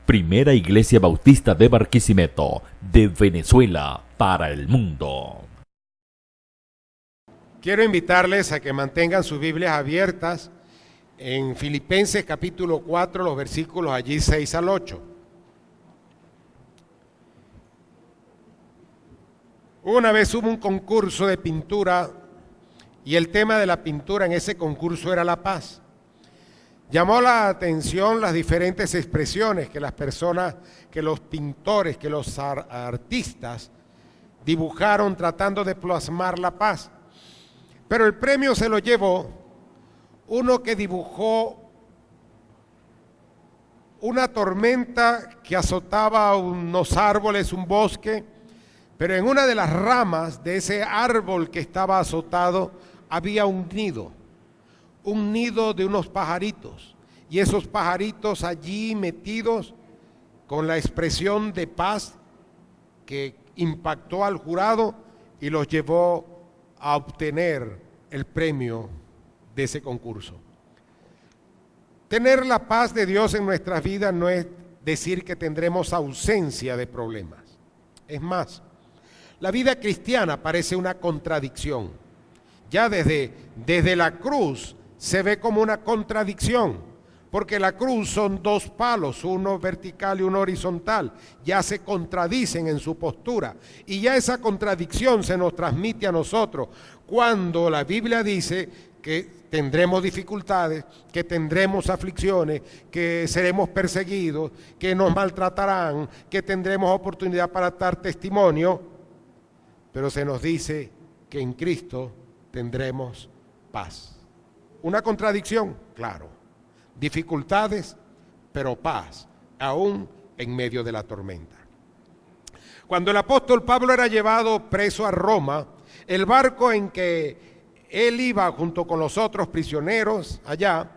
Primera Iglesia Bautista de Barquisimeto, de Venezuela para el mundo. Quiero invitarles a que mantengan sus Biblias abiertas en Filipenses capítulo 4, los versículos allí 6 al 8. Una vez hubo un concurso de pintura y el tema de la pintura en ese concurso era la paz. Llamó la atención las diferentes expresiones que las personas, que los pintores, que los artistas dibujaron tratando de plasmar la paz. Pero el premio se lo llevó uno que dibujó una tormenta que azotaba unos árboles, un bosque, pero en una de las ramas de ese árbol que estaba azotado había un nido de unos pajaritos, y esos pajaritos allí metidos con la expresión de paz que impactó al jurado y los llevó a obtener el premio de ese concurso. Tener la paz de Dios en nuestras vidas no es decir que tendremos ausencia de problemas. Es más, la vida cristiana parece una contradicción. Ya desde la cruz se ve como una contradicción, porque la cruz son dos palos, uno vertical y uno horizontal, ya se contradicen en su postura, y ya esa contradicción se nos transmite a nosotros cuando la Biblia dice que tendremos dificultades, que tendremos aflicciones, que seremos perseguidos, que nos maltratarán, que tendremos oportunidad para dar testimonio, pero se nos dice que en Cristo tendremos paz. Una contradicción, claro. Dificultades, pero paz, aún en medio de la tormenta. Cuando el apóstol Pablo era llevado preso a Roma, el barco en que él iba junto con los otros prisioneros allá,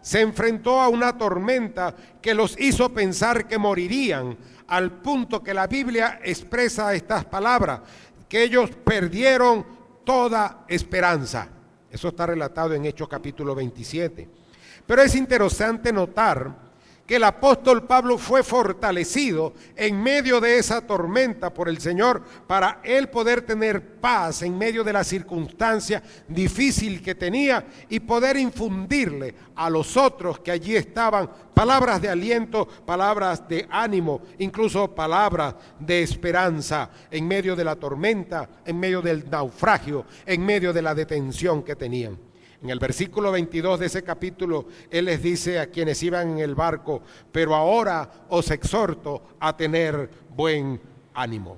se enfrentó a una tormenta que los hizo pensar que morirían, al punto que la Biblia expresa estas palabras, que ellos perdieron toda esperanza. Eso está relatado en Hechos capítulo 27. Pero es interesante notar que el apóstol Pablo fue fortalecido en medio de esa tormenta por el Señor para él poder tener paz en medio de la circunstancia difícil que tenía y poder infundirle a los otros que allí estaban palabras de aliento, palabras de ánimo, incluso palabras de esperanza en medio de la tormenta, en medio del naufragio, en medio de la detención que tenían. En el versículo 22 de ese capítulo, él les dice a quienes iban en el barco: pero ahora os exhorto a tener buen ánimo.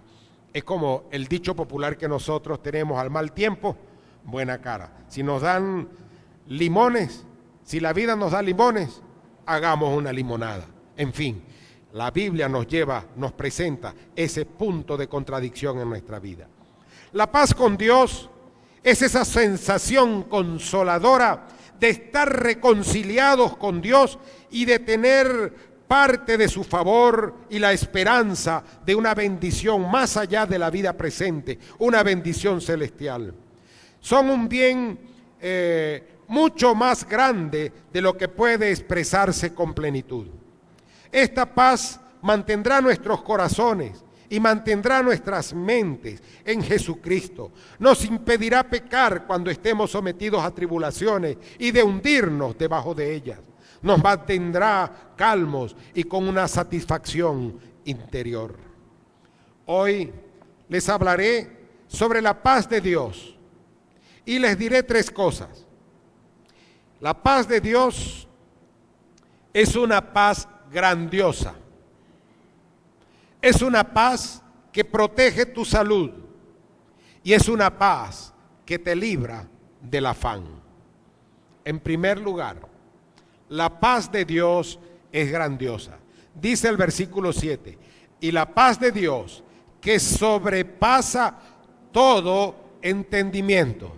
Es como el dicho popular que nosotros tenemos: al mal tiempo, buena cara. Si nos dan limones, si la vida nos da limones, hagamos una limonada. En fin, la Biblia nos presenta ese punto de contradicción en nuestra vida. La paz con Dios es esa sensación consoladora de estar reconciliados con Dios y de tener parte de su favor y la esperanza de una bendición más allá de la vida presente, una bendición celestial. Son un bien mucho más grande de lo que puede expresarse con plenitud. Esta paz mantendrá nuestros corazones y mantendrá nuestras mentes en Jesucristo. Nos impedirá pecar cuando estemos sometidos a tribulaciones y de hundirnos debajo de ellas. Nos mantendrá calmos y con una satisfacción interior. Hoy les hablaré sobre la paz de Dios y les diré tres cosas. La paz de Dios es una paz grandiosa. Es una paz que protege tu salud y es una paz que te libra del afán. En primer lugar, la paz de Dios es grandiosa. Dice el versículo 7, y la paz de Dios que sobrepasa todo entendimiento.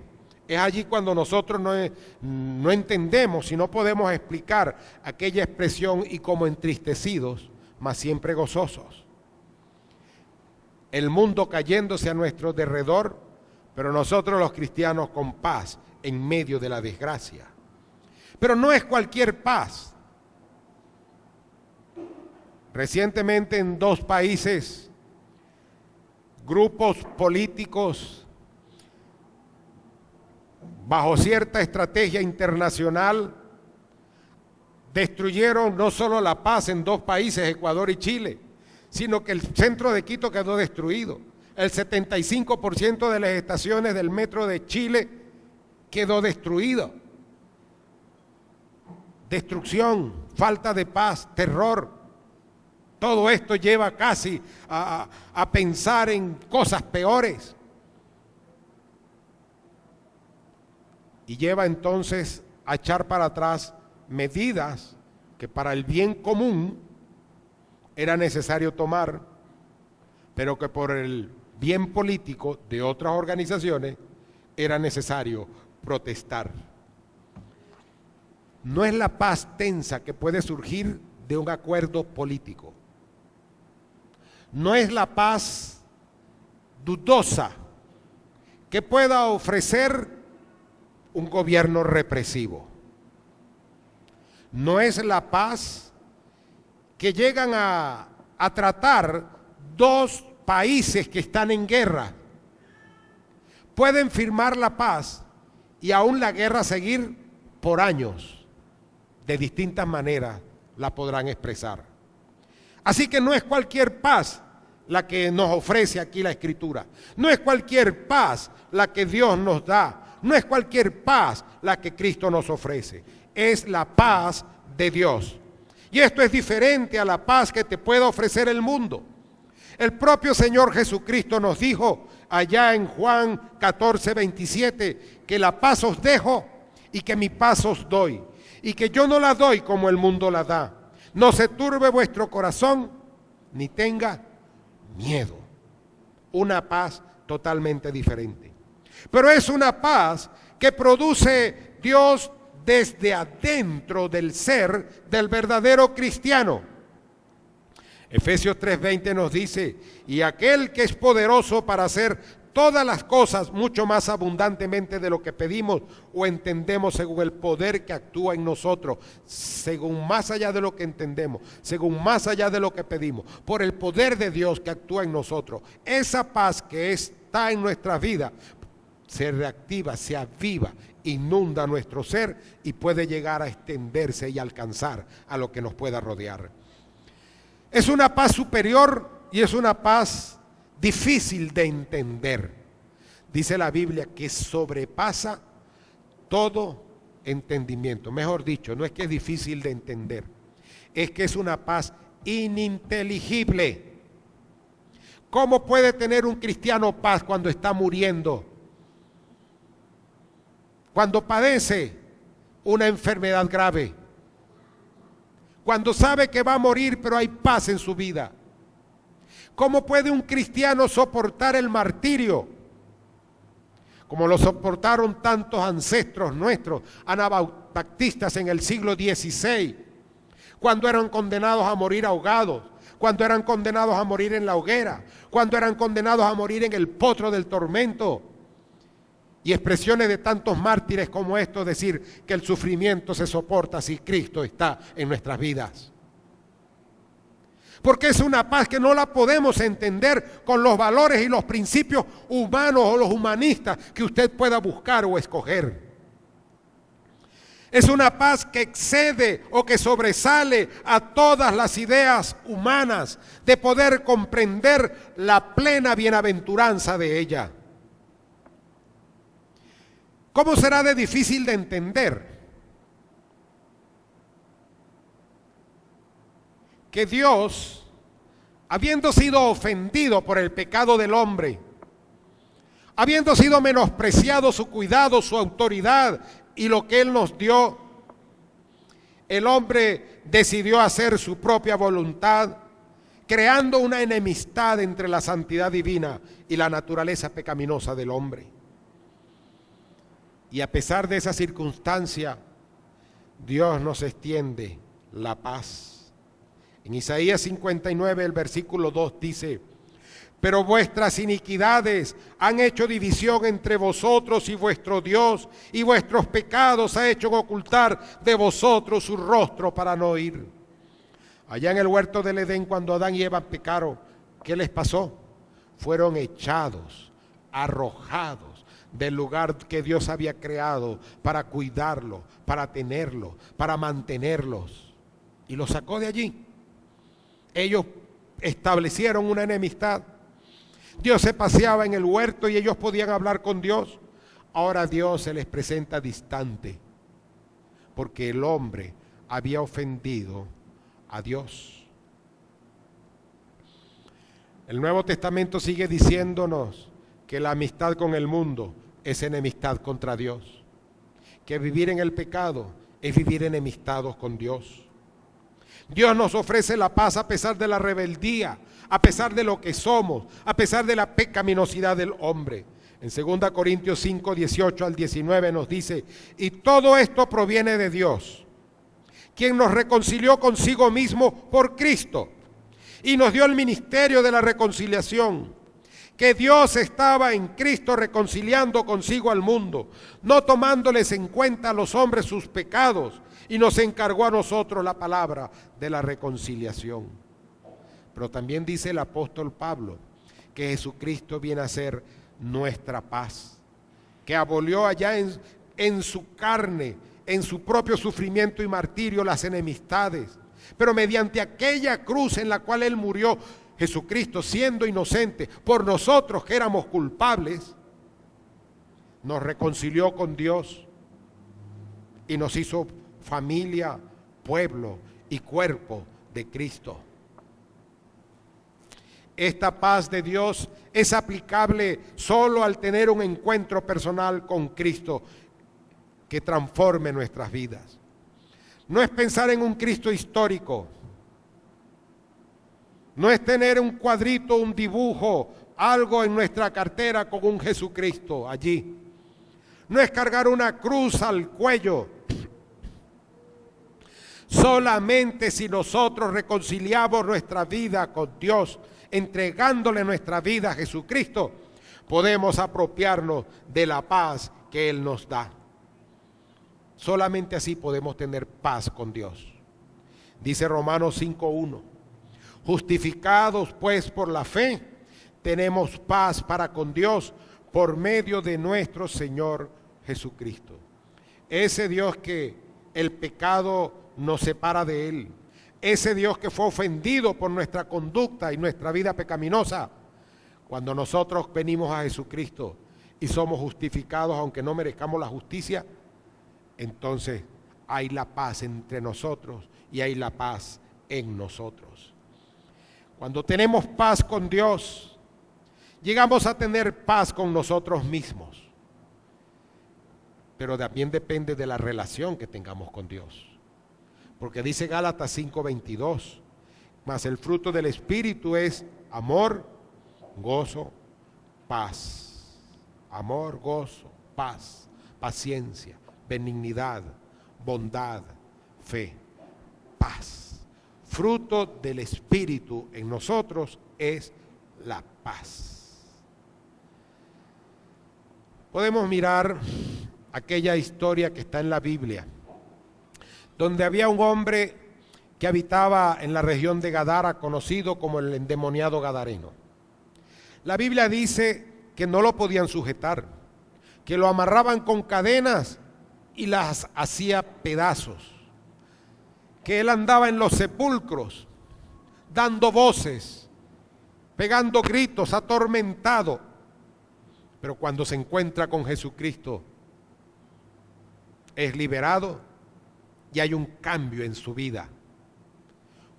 Es allí cuando nosotros no entendemos y no podemos explicar aquella expresión: y como entristecidos, mas siempre gozosos. El mundo cayéndose a nuestro derredor, pero nosotros los cristianos con paz en medio de la desgracia. Pero no es cualquier paz. Recientemente en 2 países, grupos políticos, bajo cierta estrategia internacional, destruyeron no solo la paz en 2 países, Ecuador y Chile, sino que el centro de Quito quedó destruido. El 75% de las estaciones del metro de Chile quedó destruido. Destrucción, falta de paz, terror. Todo esto lleva casi a pensar en cosas peores. Y lleva entonces a echar para atrás medidas que para el bien común era necesario tomar, pero que por el bien político de otras organizaciones era necesario protestar. No es la paz tensa que puede surgir de un acuerdo político. No es la paz dudosa que pueda ofrecer un gobierno represivo. No es la paz que llegan a tratar 2 países que están en guerra. Pueden firmar la paz y aún la guerra seguir por años. De distintas maneras la podrán expresar. Así que no es cualquier paz la que nos ofrece aquí la Escritura. No es cualquier paz la que Dios nos da. No es cualquier paz la que Cristo nos ofrece. Es la paz de Dios. Y esto es diferente a la paz que te puede ofrecer el mundo. El propio Señor Jesucristo nos dijo allá en Juan 14:27 que la paz os dejo y que mi paz os doy. Y que yo no la doy como el mundo la da. No se turbe vuestro corazón ni tenga miedo. Una paz totalmente diferente. Pero es una paz que produce Dios desde adentro del ser del verdadero cristiano. Efesios 3:20 nos dice, y aquel que es poderoso para hacer todas las cosas mucho más abundantemente de lo que pedimos o entendemos según el poder que actúa en nosotros, según más allá de lo que entendemos, según más allá de lo que pedimos, por el poder de Dios que actúa en nosotros. Esa paz que está en nuestra vida se reactiva, se aviva, inunda nuestro ser y puede llegar a extenderse y alcanzar a lo que nos pueda rodear. Es una paz superior y es una paz difícil de entender. Dice la Biblia que sobrepasa todo entendimiento. Mejor dicho, no es que es difícil de entender, es que es una paz ininteligible. ¿Cómo puede tener un cristiano paz cuando está muriendo? Cuando padece una enfermedad grave, cuando sabe que va a morir pero hay paz en su vida. ¿Cómo puede un cristiano soportar el martirio? Como lo soportaron tantos ancestros nuestros, anabaptistas en el siglo XVI, cuando eran condenados a morir ahogados, cuando eran condenados a morir en la hoguera, cuando eran condenados a morir en el potro del tormento. Y expresiones de tantos mártires como esto, decir que el sufrimiento se soporta si Cristo está en nuestras vidas. Porque es una paz que no la podemos entender con los valores y los principios humanos o los humanistas que usted pueda buscar o escoger. Es una paz que excede o que sobresale a todas las ideas humanas de poder comprender la plena bienaventuranza de ella. ¿Cómo será de difícil de entender? Que Dios, habiendo sido ofendido por el pecado del hombre, habiendo sido menospreciado su cuidado, su autoridad y lo que Él nos dio, el hombre decidió hacer su propia voluntad, creando una enemistad entre la santidad divina y la naturaleza pecaminosa del hombre. Y a pesar de esa circunstancia, Dios nos extiende la paz. En Isaías 59, el versículo 2 dice, pero vuestras iniquidades han hecho división entre vosotros y vuestro Dios, y vuestros pecados ha hecho ocultar de vosotros su rostro para no oír. Allá en el huerto del Edén, cuando Adán y Eva pecaron, ¿qué les pasó? Fueron echados, arrojados del lugar que Dios había creado para cuidarlo, para tenerlo, para mantenerlos. Y los sacó de allí. Ellos establecieron una enemistad. Dios se paseaba en el huerto y ellos podían hablar con Dios. Ahora Dios se les presenta distante, porque el hombre había ofendido a Dios. El Nuevo Testamento sigue diciéndonos que la amistad con el mundo es enemistad contra Dios, que vivir en el pecado es vivir enemistados con Dios. Dios nos ofrece la paz a pesar de la rebeldía, a pesar de lo que somos, a pesar de la pecaminosidad del hombre. En 2 Corintios 5, 18 al 19 nos dice: y todo esto proviene de Dios, quien nos reconcilió consigo mismo por Cristo y nos dio el ministerio de la reconciliación, que Dios estaba en Cristo reconciliando consigo al mundo, no tomándoles en cuenta a los hombres sus pecados, y nos encargó a nosotros la palabra de la reconciliación. Pero también dice el apóstol Pablo que Jesucristo viene a ser nuestra paz, que abolió allá en su carne, en su propio sufrimiento y martirio, las enemistades. Pero mediante aquella cruz en la cual Él murió, Jesucristo, siendo inocente, por nosotros que éramos culpables, nos reconcilió con Dios y nos hizo familia, pueblo y cuerpo de Cristo. Esta paz de Dios es aplicable solo al tener un encuentro personal con Cristo que transforme nuestras vidas. No es pensar en un Cristo histórico, no es tener un cuadrito, un dibujo, algo en nuestra cartera con un Jesucristo allí. No es cargar una cruz al cuello. Solamente si nosotros reconciliamos nuestra vida con Dios, entregándole nuestra vida a Jesucristo, podemos apropiarnos de la paz que Él nos da. Solamente así podemos tener paz con Dios. Dice Romanos 5:1: justificados pues por la fe, tenemos paz para con Dios por medio de nuestro Señor Jesucristo. Ese Dios que el pecado nos separa de Él, ese Dios que fue ofendido por nuestra conducta y nuestra vida pecaminosa, cuando nosotros venimos a Jesucristo y somos justificados aunque no merezcamos la justicia, entonces hay la paz entre nosotros y hay la paz en nosotros. Cuando tenemos paz con Dios, llegamos a tener paz con nosotros mismos. Pero también depende de la relación que tengamos con Dios. Porque dice Gálatas 5:22, mas el fruto del Espíritu es amor, gozo, paz. Amor, gozo, paz, paciencia, benignidad, bondad, fe, paz. Fruto del Espíritu en nosotros es la paz. Podemos mirar aquella historia que está en la Biblia, donde había un hombre que habitaba en la región de Gadara, conocido como el endemoniado gadareno. La Biblia dice que no lo podían sujetar, que lo amarraban con cadenas y las hacía pedazos, que él andaba en los sepulcros dando voces, pegando gritos, atormentado. Pero cuando se encuentra con Jesucristo, es liberado y hay un cambio en su vida.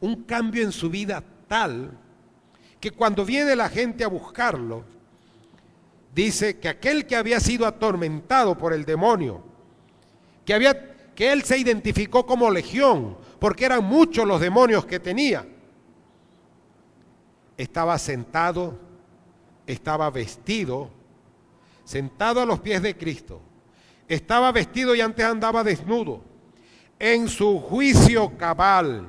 Un cambio en su vida tal que cuando viene la gente a buscarlo, dice que aquel que había sido atormentado por el demonio, que él se identificó como legión, porque eran muchos los demonios que tenía, estaba sentado, estaba vestido, sentado a los pies de Cristo, estaba vestido y antes andaba desnudo, en su juicio cabal,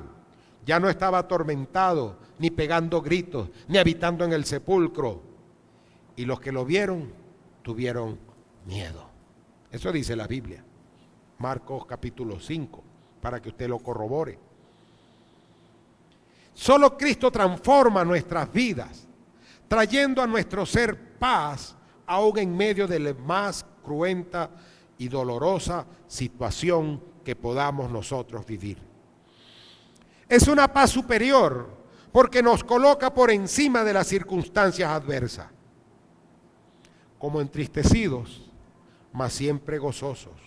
ya no estaba atormentado, ni pegando gritos, ni habitando en el sepulcro. Y los que lo vieron, tuvieron miedo. Eso dice la Biblia. Marcos capítulo 5, para que usted lo corrobore. Solo Cristo transforma nuestras vidas, trayendo a nuestro ser paz, aún en medio de la más cruenta y dolorosa situación que podamos nosotros vivir. Es una paz superior porque nos coloca por encima de las circunstancias adversas, como entristecidos, mas siempre gozosos.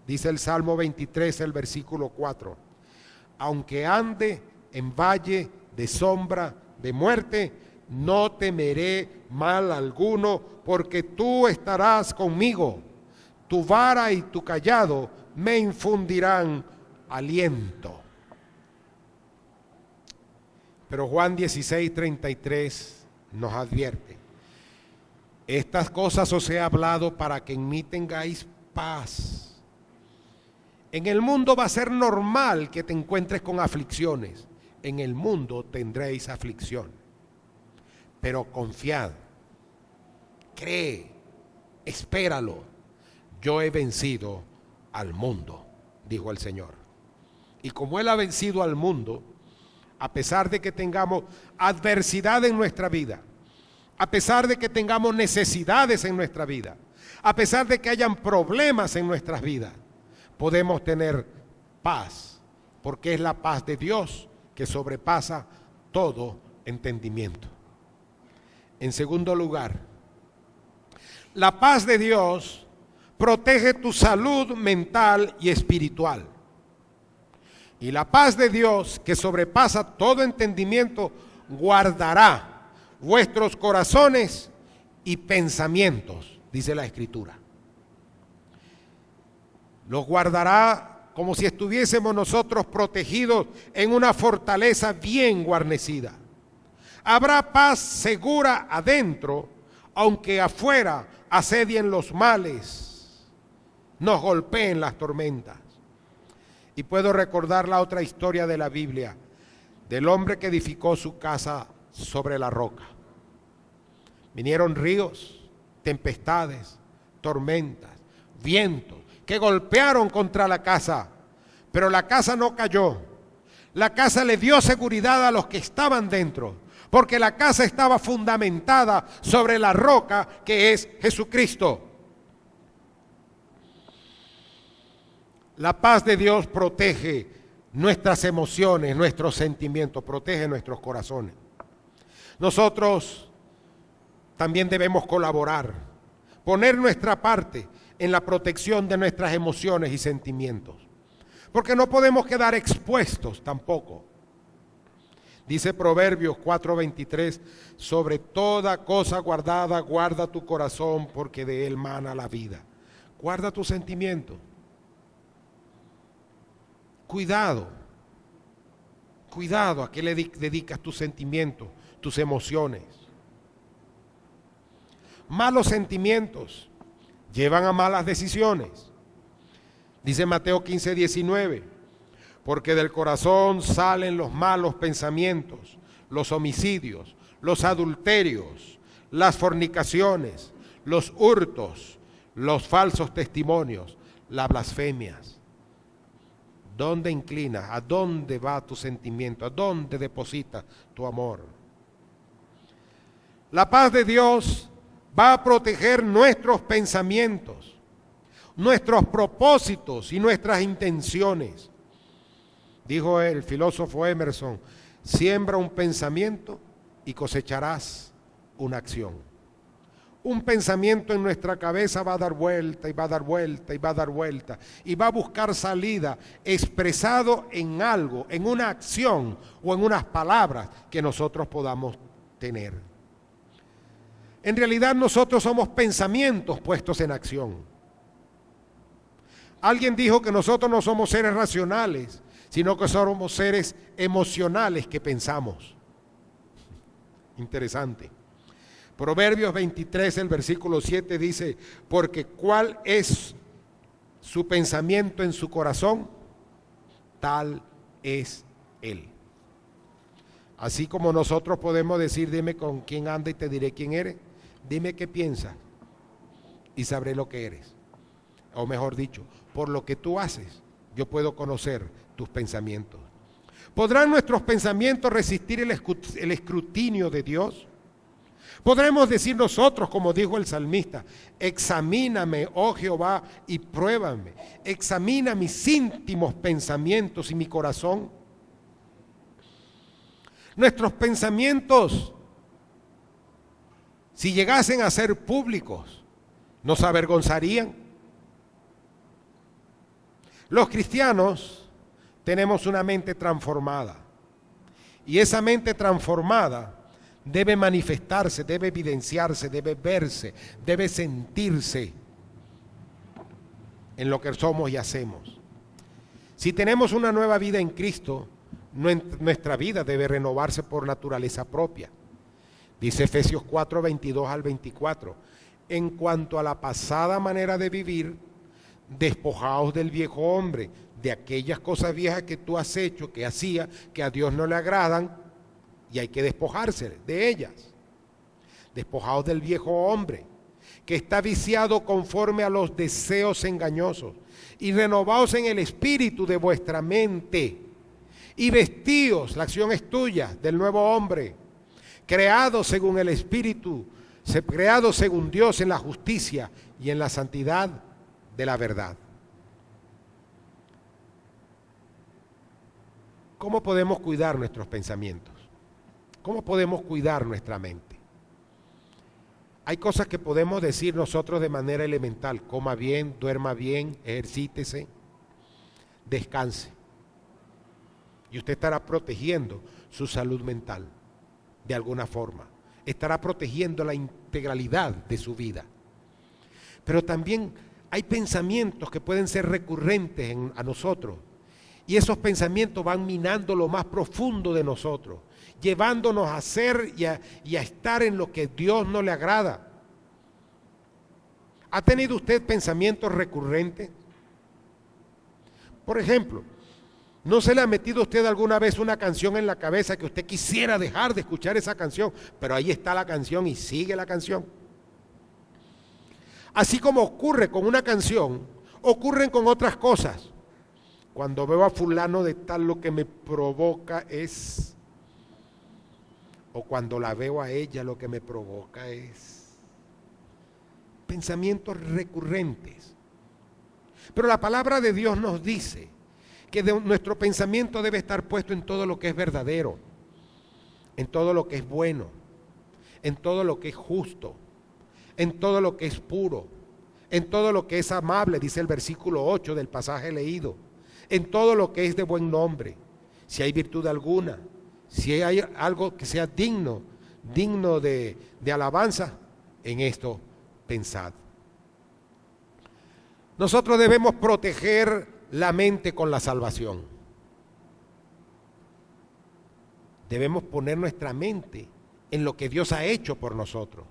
Dice el Salmo 23, el versículo 4, aunque ande en valle de sombra de muerte, no temeré mal alguno, porque tú estarás conmigo. Tu vara y tu cayado me infundirán aliento. Pero Juan 16:33 nos advierte: estas cosas os he hablado para que en mí tengáis paz. En el mundo va a ser normal que te encuentres con aflicciones. En el mundo tendréis aflicción. Pero confiad, cree, espéralo. Yo he vencido al mundo, dijo el Señor. Y como Él ha vencido al mundo, a pesar de que tengamos adversidad en nuestra vida, a pesar de que tengamos necesidades en nuestra vida, a pesar de que hayan problemas en nuestras vidas, podemos tener paz, porque es la paz de Dios que sobrepasa todo entendimiento. En segundo lugar, la paz de Dios protege tu salud mental y espiritual. Y la paz de Dios, que sobrepasa todo entendimiento, guardará vuestros corazones y pensamientos, dice la Escritura. Los guardará como si estuviésemos nosotros protegidos en una fortaleza bien guarnecida. Habrá paz segura adentro, aunque afuera asedien los males, nos golpeen las tormentas. Y puedo recordar la otra historia de la Biblia, del hombre que edificó su casa sobre la roca. Vinieron ríos, tempestades, tormentas, vientos, que golpearon contra la casa, pero la casa no cayó. La casa le dio seguridad a los que estaban dentro, porque la casa estaba fundamentada sobre la roca que es Jesucristo. La paz de Dios protege nuestras emociones, nuestros sentimientos, protege nuestros corazones. Nosotros también debemos colaborar, poner nuestra parte en la protección de nuestras emociones y sentimientos, porque no podemos quedar expuestos tampoco. Dice Proverbios 4:23, sobre toda cosa guardada, guarda tu corazón, porque de él mana la vida. Guarda tus sentimientos. Cuidado a qué le dedicas tus sentimientos, tus emociones. Malos sentimientos llevan a malas decisiones. Dice Mateo 15:19, porque del corazón salen los malos pensamientos, los homicidios, los adulterios, las fornicaciones, los hurtos, los falsos testimonios, las blasfemias. ¿Dónde inclinas? ¿A dónde va tu sentimiento? ¿A dónde depositas tu amor? La paz de Dios va a proteger nuestros pensamientos, nuestros propósitos y nuestras intenciones. Dijo el filósofo Emerson, siembra un pensamiento y cosecharás una acción. Un pensamiento en nuestra cabeza va a dar vuelta y va a dar vuelta y va a dar vuelta y va a buscar salida expresado en algo, en una acción o en unas palabras que nosotros podamos tener. En realidad nosotros somos pensamientos puestos en acción. Alguien dijo que nosotros no somos seres racionales, sino que somos seres emocionales que pensamos. Interesante. Proverbios 23, el versículo 7 dice, porque ¿cuál es su pensamiento en su corazón? Tal es él. Así como nosotros podemos decir, dime con quién anda y te diré quién eres, dime qué piensas y sabré lo que eres. O mejor dicho, por lo que tú haces, yo puedo conocer tus pensamientos. ¿Podrán nuestros pensamientos resistir el escrutinio de Dios? Podremos decir nosotros, como dijo el salmista, examíname, oh Jehová, y pruébame. Examina mis íntimos pensamientos y mi corazón. Nuestros pensamientos, si llegasen a ser públicos, ¿nos avergonzarían? Los cristianos tenemos una mente transformada, y esa mente transformada debe manifestarse, debe evidenciarse, debe verse, debe sentirse en lo que somos y hacemos. Si tenemos una nueva vida en Cristo, nuestra vida debe renovarse por naturaleza propia. Dice Efesios 4, 22 al 24, en cuanto a la pasada manera de vivir, despojaos del viejo hombre, de aquellas cosas viejas que tú has hecho, que hacía, que a Dios no le agradan, y hay que despojarse de ellas. Despojaos del viejo hombre, que está viciado conforme a los deseos engañosos, y renovaos en el espíritu de vuestra mente, y vestíos, la acción es tuya, del nuevo hombre, creado según el espíritu, creado según Dios en la justicia y en la santidad de la verdad. ¿Cómo podemos cuidar nuestros pensamientos? ¿Cómo podemos cuidar nuestra mente? Hay cosas que podemos decir nosotros de manera elemental: coma bien, duerma bien, ejercítese, descanse. Y usted estará protegiendo su salud mental de alguna forma. Estará protegiendo la integralidad de su vida. Pero también hay pensamientos que pueden ser recurrentes a nosotros. Y esos pensamientos van minando lo más profundo de nosotros, llevándonos a ser y a estar en lo que Dios no le agrada. ¿Ha tenido usted pensamientos recurrentes? Por ejemplo, ¿no se le ha metido a usted alguna vez una canción en la cabeza que usted quisiera dejar de escuchar esa canción, pero ahí está la canción y sigue la canción? Así como ocurre con una canción, ocurren con otras cosas. Cuando veo a fulano de tal, lo que me provoca es, o cuando la veo a ella, lo que me provoca es pensamientos recurrentes. Pero la palabra de Dios nos dice que nuestro pensamiento debe estar puesto en todo lo que es verdadero, en todo lo que es bueno, en todo lo que es justo, en todo lo que es puro, en todo lo que es amable, dice el versículo 8 del pasaje leído, en todo lo que es de buen nombre, si hay virtud alguna, si hay algo que sea digno de alabanza, en esto pensad. Nosotros debemos proteger la mente con la salvación. Debemos poner nuestra mente en lo que Dios ha hecho por nosotros.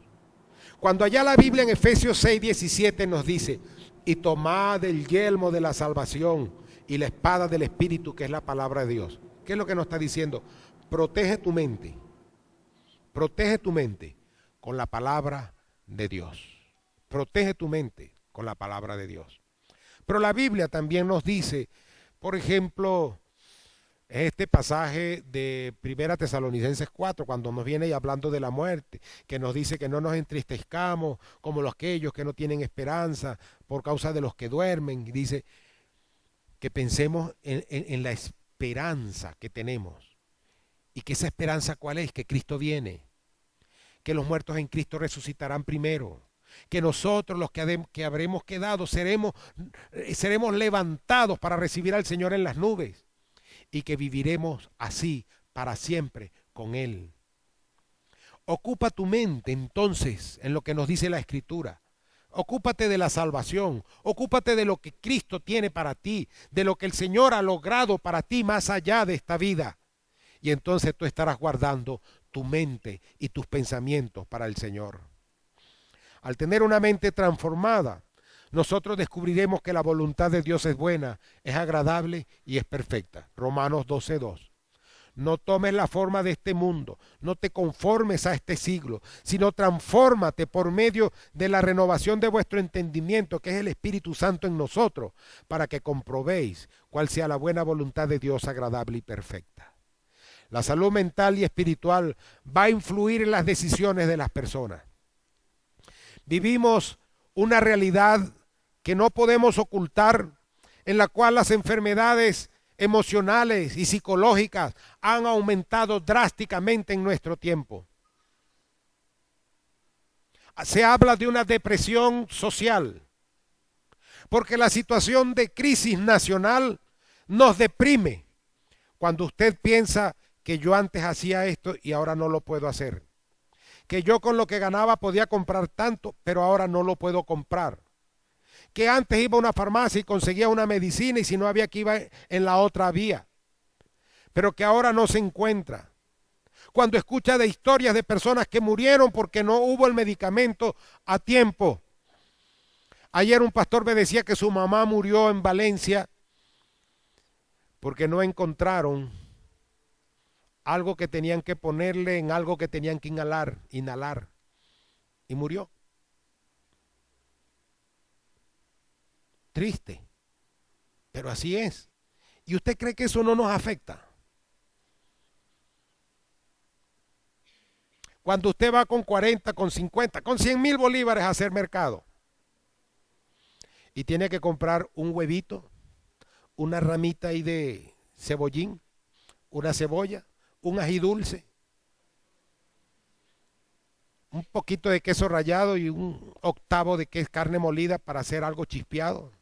Cuando allá la Biblia en Efesios 6, 17 nos dice: y tomad el yelmo de la salvación y la espada del Espíritu, que es la palabra de Dios. ¿Qué es lo que nos está diciendo? Protege tu mente con la palabra de Dios. Protege tu mente con la palabra de Dios. Pero la Biblia también nos dice, por ejemplo, este pasaje de 1 Tesalonicenses 4, cuando nos viene hablando de la muerte, que nos dice que no nos entristezcamos como aquellos que no tienen esperanza por causa de los que duermen. Y dice que pensemos en la esperanza que tenemos. ¿Y que esa esperanza cuál es? Que Cristo viene, que los muertos en Cristo resucitarán primero, que nosotros los que habremos quedado seremos levantados para recibir al Señor en las nubes, y que viviremos así para siempre con Él. Ocupa tu mente entonces en lo que nos dice la Escritura. Ocúpate de la salvación, ocúpate de lo que Cristo tiene para ti, de lo que el Señor ha logrado para ti más allá de esta vida. Y entonces tú estarás guardando tu mente y tus pensamientos para el Señor. Al tener una mente transformada, nosotros descubriremos que la voluntad de Dios es buena, es agradable y es perfecta. Romanos 12:2. No tomes la forma de este mundo, no te conformes a este siglo, sino transfórmate por medio de la renovación de vuestro entendimiento, que es el Espíritu Santo en nosotros, para que comprobéis cuál sea la buena voluntad de Dios, agradable y perfecta. La salud mental y espiritual va a influir en las decisiones de las personas. Vivimos una realidad que no podemos ocultar, en la cual las enfermedades emocionales y psicológicas han aumentado drásticamente en nuestro tiempo. Se habla de una depresión social, porque la situación de crisis nacional nos deprime. Cuando usted piensa que yo antes hacía esto y ahora no lo puedo hacer, que yo con lo que ganaba podía comprar tanto, pero ahora no lo puedo comprar, que antes iba a una farmacia y conseguía una medicina y si no había que iba en la otra vía, pero que ahora no se encuentra. Cuando escucha de historias de personas que murieron porque no hubo el medicamento a tiempo. Ayer un pastor me decía que su mamá murió en Valencia porque no encontraron algo que tenían que ponerle en algo que tenían que inhalar, y murió. Triste, pero así es. ¿Y usted cree que eso no nos afecta? Cuando usted va con 40, con 50, con 100,000 bolívares a hacer mercado y tiene que comprar un huevito, una ramita ahí de cebollín, una cebolla, un ají dulce, un poquito de queso rallado y un octavo de carne molida para hacer algo chispeado.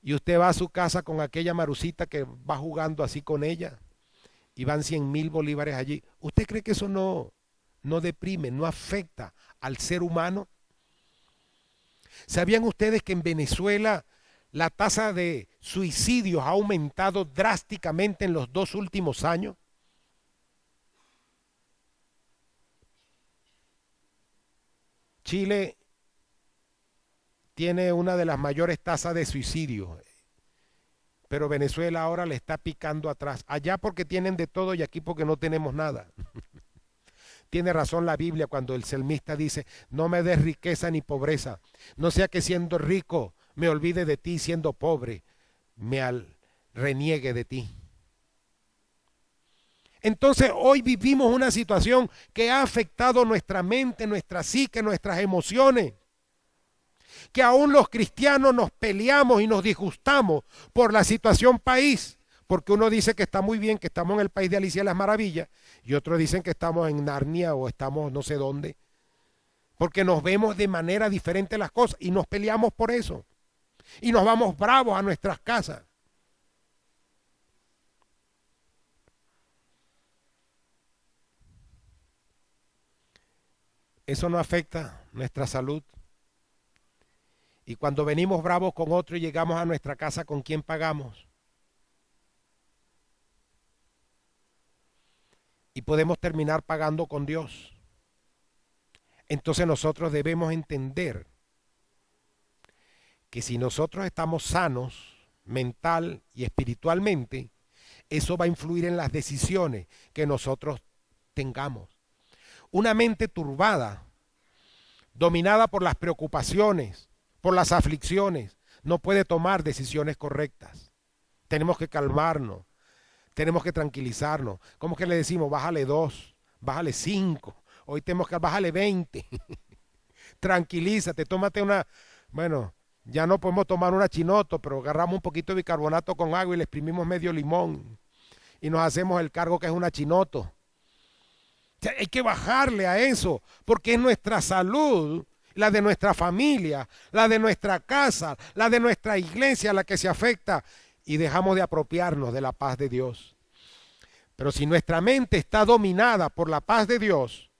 Y usted va a su casa con aquella marucita que va jugando así con ella y van 100,000 bolívares allí. ¿Usted cree que eso no deprime, no afecta al ser humano? ¿Sabían ustedes que en Venezuela la tasa de suicidios ha aumentado drásticamente en los 2 últimos años? Chile tiene una de las mayores tasas de suicidio, pero Venezuela ahora le está picando atrás. Allá porque tienen de todo y aquí porque no tenemos nada. Tiene razón la Biblia cuando el salmista dice, no me des riqueza ni pobreza, no sea que siendo rico me olvide de ti, siendo pobre reniegue de ti. Entonces hoy vivimos una situación que ha afectado nuestra mente, nuestra psique, nuestras emociones. Que aún los cristianos nos peleamos y nos disgustamos por la situación país. Porque uno dice que está muy bien, que estamos en el país de Alicia de las Maravillas, y otros dicen que estamos en Narnia o estamos no sé dónde. Porque nos vemos de manera diferente las cosas y nos peleamos por eso. Y nos vamos bravos a nuestras casas. Eso no afecta nuestra salud. Y cuando venimos bravos con otro y llegamos a nuestra casa, ¿con quién pagamos? Y podemos terminar pagando con Dios. Entonces nosotros debemos entender que si nosotros estamos sanos mental y espiritualmente, eso va a influir en las decisiones que nosotros tengamos. Una mente turbada, dominada por las preocupaciones, por las aflicciones, no puede tomar decisiones correctas. Tenemos que calmarnos, tenemos que tranquilizarnos. ¿Cómo que le decimos? Bájale 2, bájale 5, hoy tenemos que bájale 20. Tranquilízate, tómate una, bueno, ya no podemos tomar una chinoto, pero agarramos un poquito de bicarbonato con agua y le exprimimos medio limón y nos hacemos el cargo que es una chinoto. O sea, hay que bajarle a eso, porque es nuestra salud, la de nuestra familia, la de nuestra casa, la de nuestra iglesia la que se afecta y dejamos de apropiarnos de la paz de Dios. Pero si nuestra mente está dominada por la paz de Dios,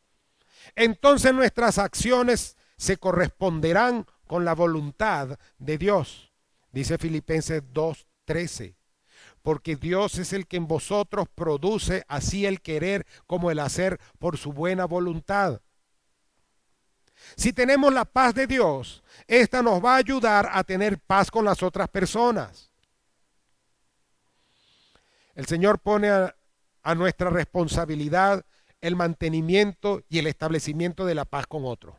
entonces nuestras acciones se corresponderán con la voluntad de Dios. Dice Filipenses 2:13. Porque Dios es el que en vosotros produce así el querer como el hacer por su buena voluntad. Si tenemos la paz de Dios, esta nos va a ayudar a tener paz con las otras personas. El Señor pone a nuestra responsabilidad el mantenimiento y el establecimiento de la paz con otros.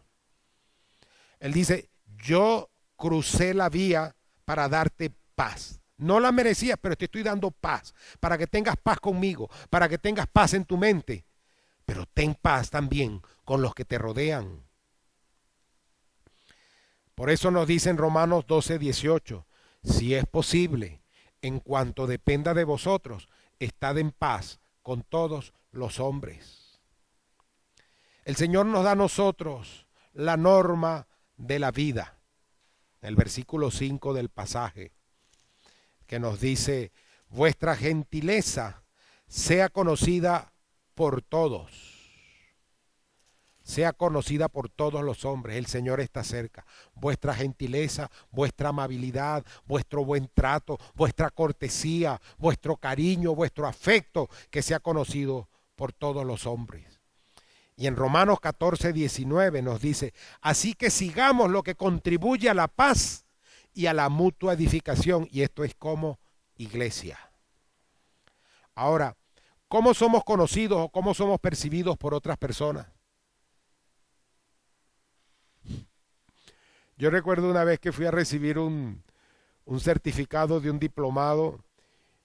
Él dice, yo crucé la vía para darte paz. No la merecías, pero te estoy dando paz, para que tengas paz conmigo, para que tengas paz en tu mente. Pero ten paz también con los que te rodean. Por eso nos dice en Romanos 12:18, si es posible, en cuanto dependa de vosotros, estad en paz con todos los hombres. El Señor nos da a nosotros la norma de la vida. El versículo 5 del pasaje, que nos dice, vuestra gentileza sea conocida por todos. Sea conocida por todos los hombres. El Señor está cerca. Vuestra gentileza, vuestra amabilidad, vuestro buen trato, vuestra cortesía, vuestro cariño, vuestro afecto, que sea conocido por todos los hombres. Y en Romanos 14:19 nos dice, así que sigamos lo que contribuye a la paz y a la mutua edificación. Y esto es como iglesia. Ahora, ¿cómo somos conocidos o cómo somos percibidos por otras personas? Yo recuerdo una vez que fui a recibir un certificado de un diplomado,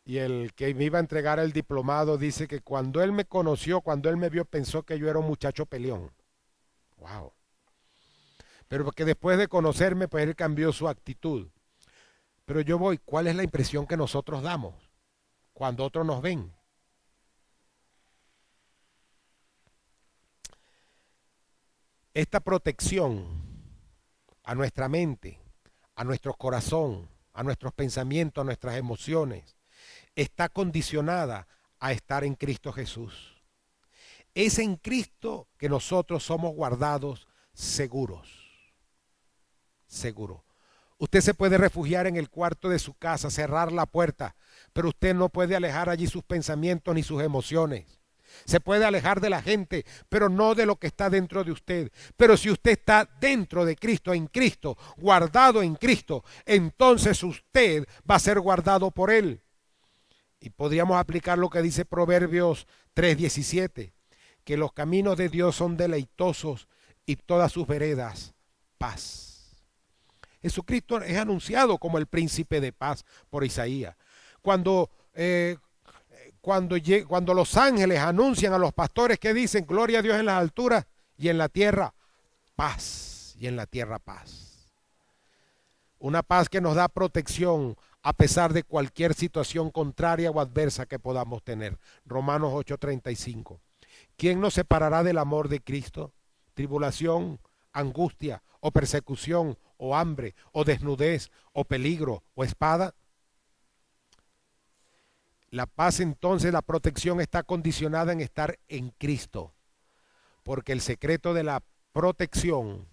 y el que me iba a entregar el diplomado dice que cuando él me conoció, cuando él me vio, pensó que yo era un muchacho peleón. Wow. Pero que después de conocerme, pues él cambió su actitud. Pero yo voy, ¿cuál es la impresión que nosotros damos cuando otros nos ven? Esta protección a nuestra mente, a nuestro corazón, a nuestros pensamientos, a nuestras emociones, está condicionada a estar en Cristo Jesús. Es en Cristo que nosotros somos guardados seguros. Seguro. Usted se puede refugiar en el cuarto de su casa, cerrar la puerta, pero usted no puede alejar allí sus pensamientos ni sus emociones. Se puede alejar de la gente, pero no de lo que está dentro de usted. Pero si usted está dentro de Cristo, en Cristo, guardado en Cristo, entonces usted va a ser guardado por Él. Y podríamos aplicar lo que dice Proverbios 3:17, que los caminos de Dios son deleitosos y todas sus veredas paz. Jesucristo es anunciado como el príncipe de paz por Isaías. Cuando los ángeles anuncian a los pastores, que dicen, gloria a Dios en las alturas y en la tierra paz, y en la tierra paz. Una paz que nos da protección a pesar de cualquier situación contraria o adversa que podamos tener. Romanos 8:35. ¿Quién nos separará del amor de Cristo? Tribulación, angustia, o persecución, o hambre, o desnudez, o peligro, o espada. La paz, entonces, la protección está condicionada en estar en Cristo, porque el secreto de la protección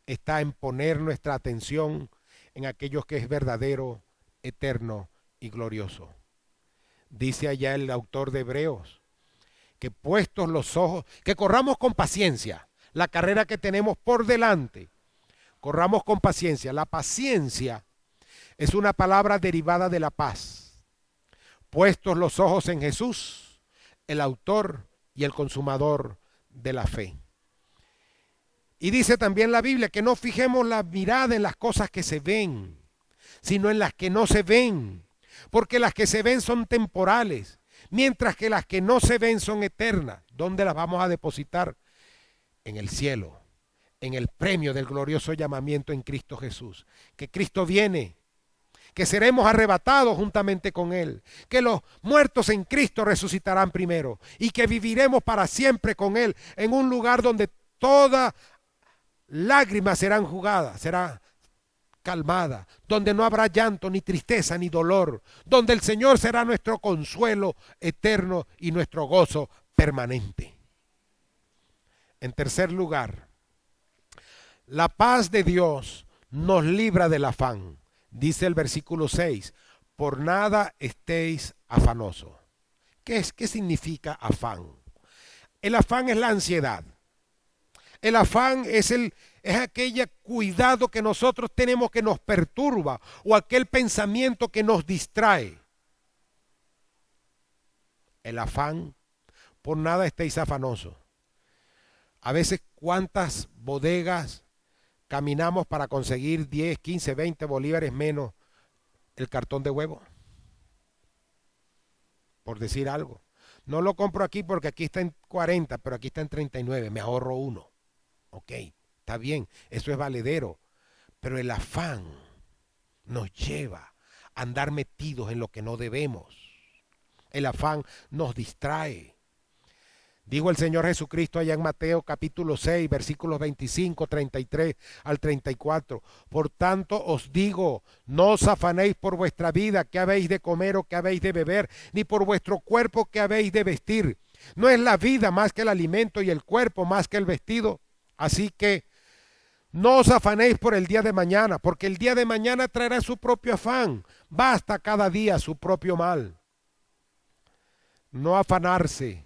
está en poner nuestra atención en aquello que es verdadero, eterno y glorioso. Dice allá el autor de Hebreos, que puestos los ojos, que corramos con paciencia la carrera que tenemos por delante, corramos con paciencia. La paciencia es una palabra derivada de la paz. Puestos los ojos en Jesús, el autor y el consumador de la fe. Y dice también la Biblia que no fijemos la mirada en las cosas que se ven, sino en las que no se ven, porque las que se ven son temporales, mientras que las que no se ven son eternas. ¿Dónde las vamos a depositar? En el cielo, en el premio del glorioso llamamiento en Cristo Jesús, que Cristo viene, que seremos arrebatados juntamente con Él, que los muertos en Cristo resucitarán primero y que viviremos para siempre con Él en un lugar donde toda lágrima será enjugada, será calmada, donde no habrá llanto, ni tristeza, ni dolor, donde el Señor será nuestro consuelo eterno y nuestro gozo permanente. En tercer lugar, la paz de Dios nos libra del afán. Dice el versículo 6, por nada estéis afanosos. ¿Qué significa afán? El afán es la ansiedad. El afán es aquel cuidado que nosotros tenemos que nos perturba, o aquel pensamiento que nos distrae. El afán, por nada estéis afanosos. A veces, ¿cuántas bodegas caminamos para conseguir 10, 15, 20 bolívares menos el cartón de huevo? por decir algo. No lo compro aquí porque aquí está en 40, pero aquí está en 39, me ahorro uno. Ok, está bien, eso es valedero, pero el afán nos lleva a andar metidos en lo que no debemos. El afán nos distrae. Dijo el Señor Jesucristo allá en Mateo capítulo 6, versículos 25, 33 al 34. Por tanto os digo, no os afanéis por vuestra vida, qué habéis de comer o qué habéis de beber, ni por vuestro cuerpo, qué habéis de vestir. ¿No es la vida más que el alimento y el cuerpo más que el vestido? Así que no os afanéis por el día de mañana, porque el día de mañana traerá su propio afán. Basta cada día su propio mal. No afanarse,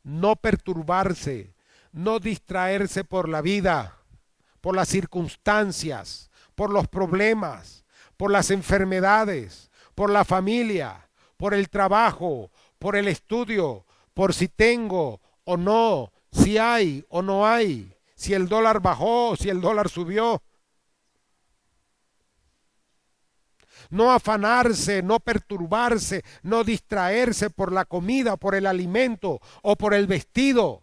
no perturbarse, no distraerse por la vida, por las circunstancias, por los problemas, por las enfermedades, por la familia, por el trabajo, por el estudio, por si tengo o no, si hay o no hay, si el dólar bajó, si el dólar subió. No afanarse, no perturbarse, no distraerse por la comida, por el alimento o por el vestido.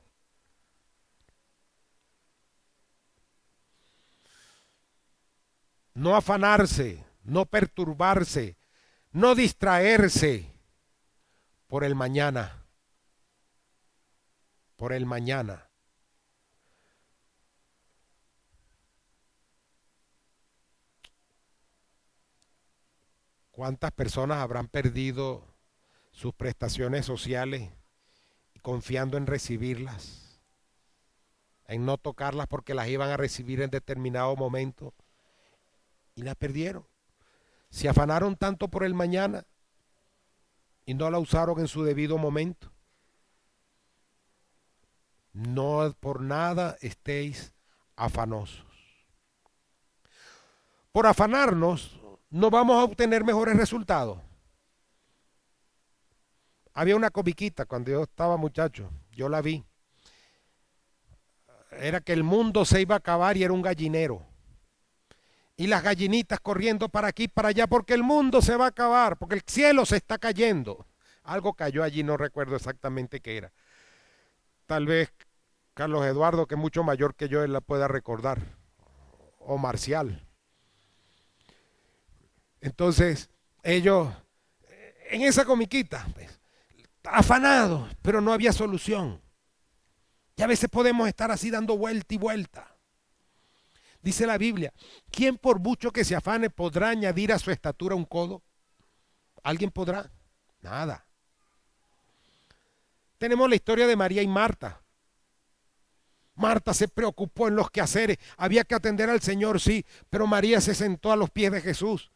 No afanarse, no perturbarse, no distraerse por el mañana. Por el mañana. ¿Cuántas personas habrán perdido sus prestaciones sociales confiando en recibirlas? En no tocarlas porque las iban a recibir en determinado momento y las perdieron. Se afanaron tanto por el mañana y no la usaron en su debido momento. No por nada estéis afanosos. Por afanarnos no vamos a obtener mejores resultados. Había una comiquita cuando yo estaba muchacho, yo la vi. Era que el mundo se iba a acabar y era un gallinero. Y las gallinitas corriendo para aquí, para allá, porque el mundo se va a acabar, porque el cielo se está cayendo. Algo cayó allí, no recuerdo exactamente qué era. Tal vez Carlos Eduardo, que es mucho mayor que yo, él la pueda recordar. O Marcial. Entonces, ellos, en esa comiquita, pues, afanados, pero no había solución. Y a veces podemos estar así dando vuelta y vuelta. Dice la Biblia, ¿quién por mucho que se afane podrá añadir a su estatura un codo? ¿Alguien podrá? Nada. Tenemos la historia de María y Marta. Marta se preocupó en los quehaceres, había que atender al Señor, sí, pero María se sentó a los pies de Jesús.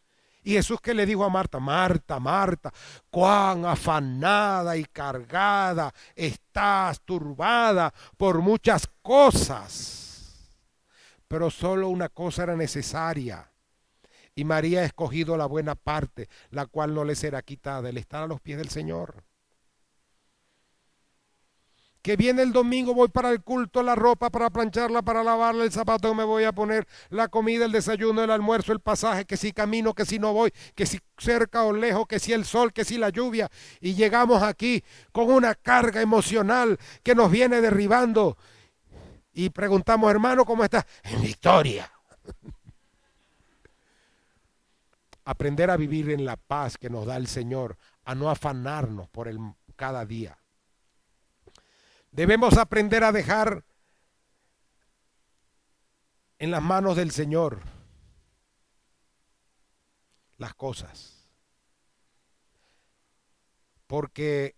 Y Jesús, ¿qué le dijo a Marta? Marta, Marta, cuán afanada y cargada estás, turbada por muchas cosas. Pero solo una cosa era necesaria. Y María ha escogido la buena parte, la cual no le será quitada, el estar a los pies del Señor. Que viene el domingo, voy para el culto, la ropa para plancharla, para lavarla, el zapato que me voy a poner, la comida, el desayuno, el almuerzo, el pasaje, que si camino, que si no voy, que si cerca o lejos, que si el sol, que si la lluvia. Y llegamos aquí con una carga emocional que nos viene derribando. Y preguntamos, hermano, ¿cómo estás? En victoria. Aprender a vivir en la paz que nos da el Señor, a no afanarnos por el cada día. Debemos aprender a dejar en las manos del Señor las cosas. Porque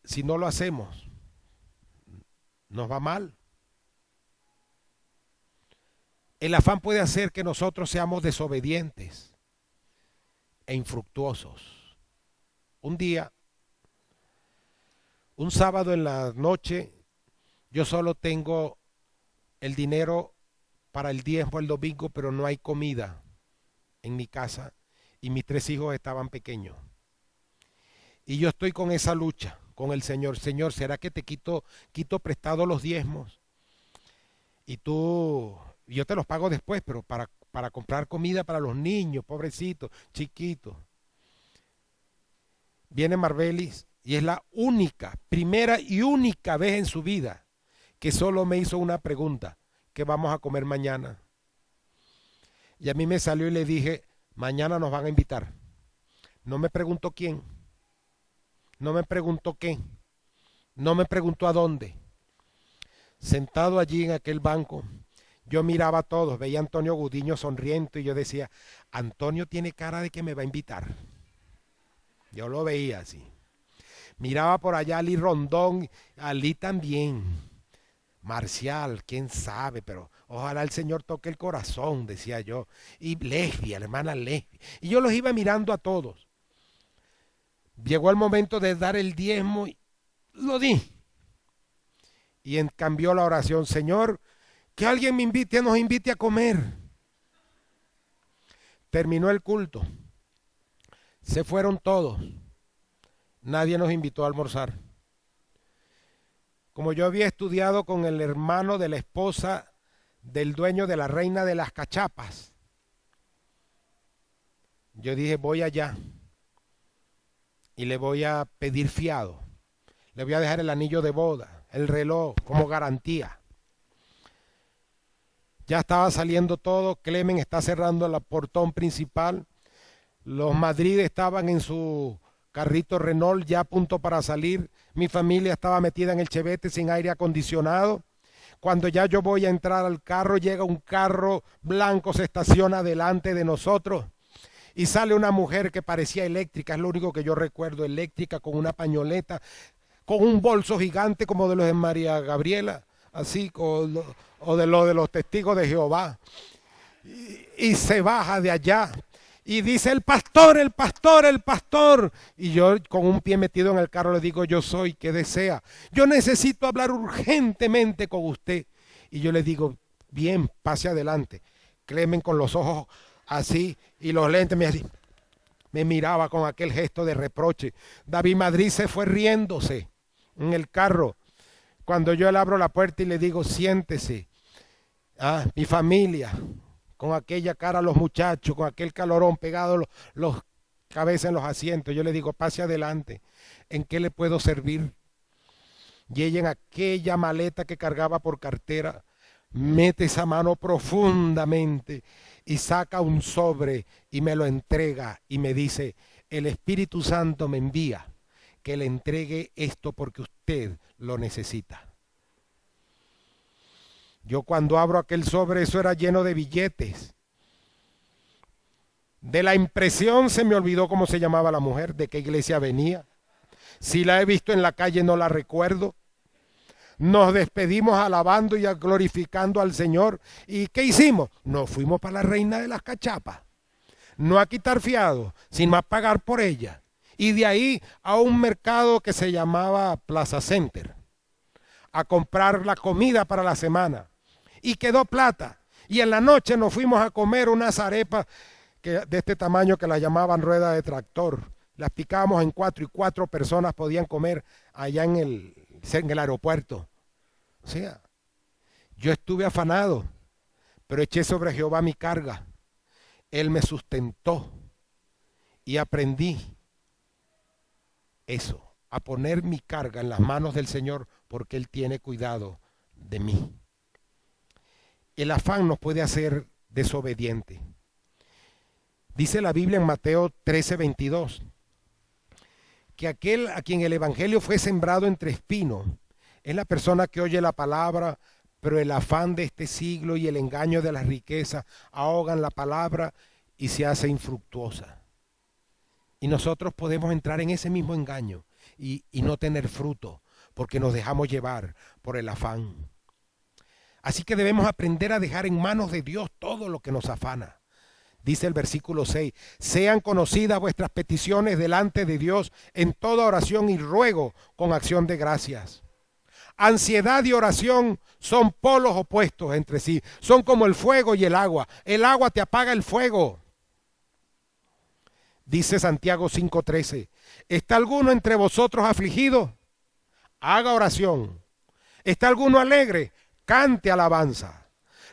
si no lo hacemos, nos va mal. El afán puede hacer que nosotros seamos desobedientes e infructuosos. Un sábado en la noche, yo solo tengo el dinero para el diezmo el domingo, pero no hay comida en mi casa y mis 3 hijos estaban pequeños. Y yo estoy con esa lucha con el Señor. Señor, ¿será que te quito prestado los diezmos? Y yo te los pago después, pero para comprar comida para los niños, pobrecitos, chiquitos. Viene Marbelis y es la primera y única vez en su vida que solo me hizo una pregunta: ¿qué vamos a comer mañana? Y a mí me salió y le dije: mañana nos van a invitar. No me preguntó quién, no me preguntó qué, no me preguntó a dónde. Sentado allí en aquel banco, yo miraba a todos, veía a Antonio Gudiño sonriente y yo decía: Antonio tiene cara de que me va a invitar. Yo lo veía así. Miraba por allá a Ali Rondón, Ali también. Marcial, quién sabe, pero ojalá el Señor toque el corazón, decía yo. Y Lesbia, la hermana Lesbia. Y yo los iba mirando a todos. Llegó el momento de dar el diezmo y lo di. Y cambió la oración: Señor, que alguien me invite, nos invite a comer. Terminó el culto. Se fueron todos. Nadie nos invitó a almorzar. Como yo había estudiado con el hermano de la esposa del dueño de la Reina de las Cachapas, yo dije: voy allá y le voy a pedir fiado. Le voy a dejar el anillo de boda, el reloj como garantía. Ya estaba saliendo todo. Clemen está cerrando el portón principal. Los Madrid estaban en su carrito Renault ya a punto para salir. Mi familia estaba metida en el Chevette sin aire acondicionado. Cuando ya yo voy a entrar al carro, llega un carro blanco, se estaciona delante de nosotros y sale una mujer que parecía eléctrica, es lo único que yo recuerdo, eléctrica, con una pañoleta, con un bolso gigante como de los de María Gabriela, así, o de los testigos de Jehová. Y se baja de allá y dice: el pastor, el pastor, el pastor. Y yo, con un pie metido en el carro, le digo: yo soy, ¿qué desea? Yo necesito hablar urgentemente con usted. Y yo le digo: bien, pase adelante. Clemen, con los ojos así y los lentes, me miraba con aquel gesto de reproche. David Madrid se fue riéndose en el carro. Cuando yo le abro la puerta y le digo: siéntese. Mi familia, con aquella cara, los muchachos, con aquel calorón pegado, los cabezas en los asientos. Yo le digo: pase adelante, ¿en qué le puedo servir? Y ella, en aquella maleta que cargaba por cartera, mete esa mano profundamente y saca un sobre y me lo entrega y me dice: el Espíritu Santo me envía que le entregue esto porque usted lo necesita. Yo, cuando abro aquel sobre, eso era lleno de billetes. De la impresión se me olvidó cómo se llamaba la mujer, de qué iglesia venía. Si la he visto en la calle no la recuerdo. Nos despedimos alabando y glorificando al Señor. ¿Y qué hicimos? Nos fuimos para la Reina de las Cachapas. No a quitar fiado, sino a pagar por ella. Y de ahí a un mercado que se llamaba Plaza Center, a comprar la comida para la semana. Y quedó plata. Y en la noche nos fuimos a comer unas arepas de este tamaño que las llamaban rueda de tractor. Las picábamos en 4 y 4 personas podían comer allá en el aeropuerto. O sea, yo estuve afanado, pero eché sobre Jehová mi carga. Él me sustentó y aprendí eso, a poner mi carga en las manos del Señor, porque Él tiene cuidado de mí. El afán nos puede hacer desobediente. Dice la Biblia en Mateo 13:22, que aquel a quien el evangelio fue sembrado entre espinos es la persona que oye la palabra, pero el afán de este siglo y el engaño de las riquezas ahogan la palabra y se hace infructuosa. Y nosotros podemos entrar en ese mismo engaño y no tener fruto, porque nos dejamos llevar por el afán. Así que debemos aprender a dejar en manos de Dios todo lo que nos afana. Dice el versículo 6, sean conocidas vuestras peticiones delante de Dios en toda oración y ruego con acción de gracias. Ansiedad y oración son polos opuestos entre sí, son como el fuego y el agua. El agua te apaga el fuego. Dice Santiago 5:13, ¿está alguno entre vosotros afligido? Haga oración. ¿Está alguno alegre? Cante alabanza.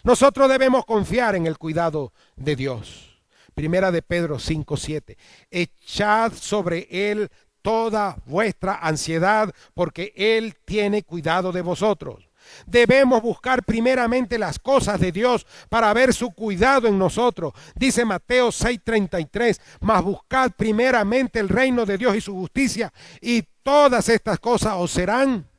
Nosotros debemos confiar en el cuidado de Dios. Primera de Pedro 5:7. Echad sobre él toda vuestra ansiedad, porque Él tiene cuidado de vosotros. Debemos buscar primeramente las cosas de Dios para ver su cuidado en nosotros. Dice Mateo 6:33, mas buscad primeramente el reino de Dios y su justicia, y todas estas cosas os serán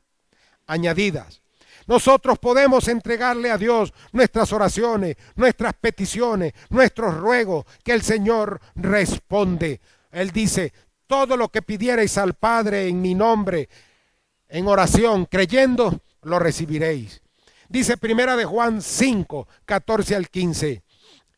añadidas. Nosotros podemos entregarle a Dios nuestras oraciones, nuestras peticiones, nuestros ruegos, que el Señor responde. Él dice, todo lo que pidierais al Padre en mi nombre, en oración, creyendo, lo recibiréis. Dice Primera de Juan 5, 14 al 15.